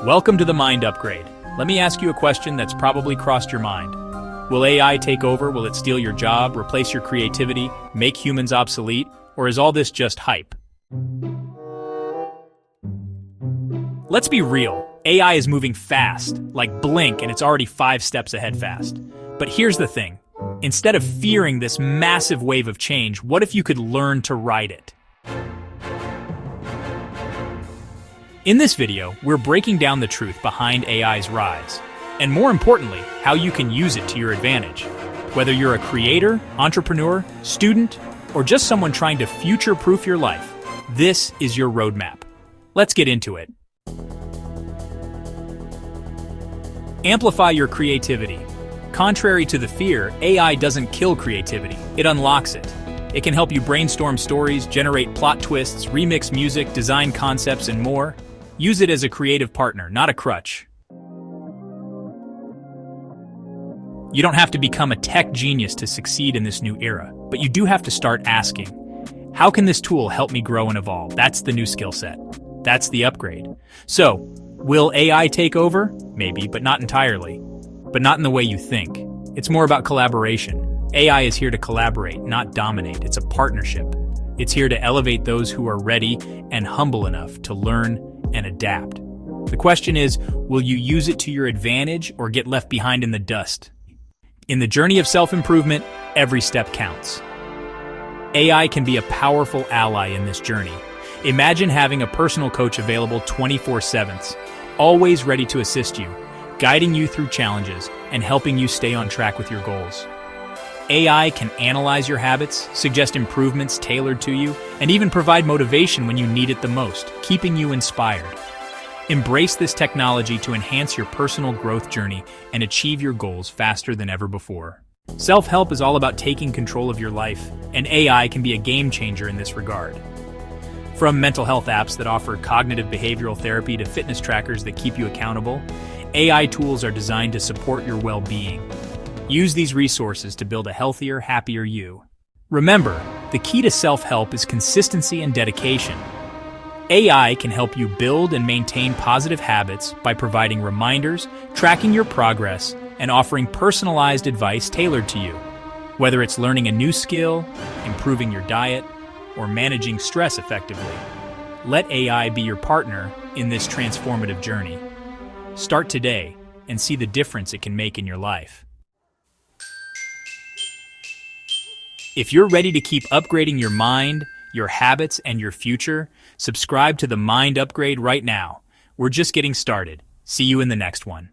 Welcome to the Mind Upgrade. Let me ask you a question that's probably crossed your mind. Will AI take over? Will it steal your job, replace your creativity, make humans obsolete? Or is all this just hype? Let's be real. AI is moving fast, like blink, and it's already 5 steps ahead fast. But here's the thing. Instead of fearing this massive wave of change, what if you could learn to ride it? In this video, we're breaking down the truth behind AI's rise, and more importantly, how you can use it to your advantage. Whether you're a creator, entrepreneur, student, or just someone trying to future-proof your life, this is your roadmap. Let's get into it. Amplify your creativity. Contrary to the fear, AI doesn't kill creativity, it unlocks it. It can help you brainstorm stories, generate plot twists, remix music, design concepts, and more. Use it as a creative partner, not a crutch. You don't have to become a tech genius to succeed in this new era, but you do have to start asking, how can this tool help me grow and evolve? That's the new skill set. That's the upgrade. So, will AI take over? Maybe, but not entirely. But not in the way you think. It's more about collaboration. AI is here to collaborate, not dominate. It's a partnership. It's here to elevate those who are ready and humble enough to learn and adapt. The question is, will you use it to your advantage or get left behind in the dust? In the journey of self-improvement, every step counts. AI can be a powerful ally in this journey. Imagine having a personal coach available 24/7, always ready to assist you, guiding you through challenges and helping you stay on track with your goals. AI can analyze your habits, suggest improvements tailored to you, and even provide motivation when you need it the most, keeping you inspired. Embrace this technology to enhance your personal growth journey and achieve your goals faster than ever before. Self-help is all about taking control of your life, and AI can be a game changer in this regard. From mental health apps that offer cognitive behavioral therapy to fitness trackers that keep you accountable, AI tools are designed to support your well-being. Use these resources to build a healthier, happier you. Remember, the key to self-help is consistency and dedication. AI can help you build and maintain positive habits by providing reminders, tracking your progress, and offering personalized advice tailored to you. Whether it's learning a new skill, improving your diet, or managing stress effectively, let AI be your partner in this transformative journey. Start today and see the difference it can make in your life. If you're ready to keep upgrading your mind, your habits, and your future, subscribe to the Mind Upgrade right now. We're just getting started. See you in the next one.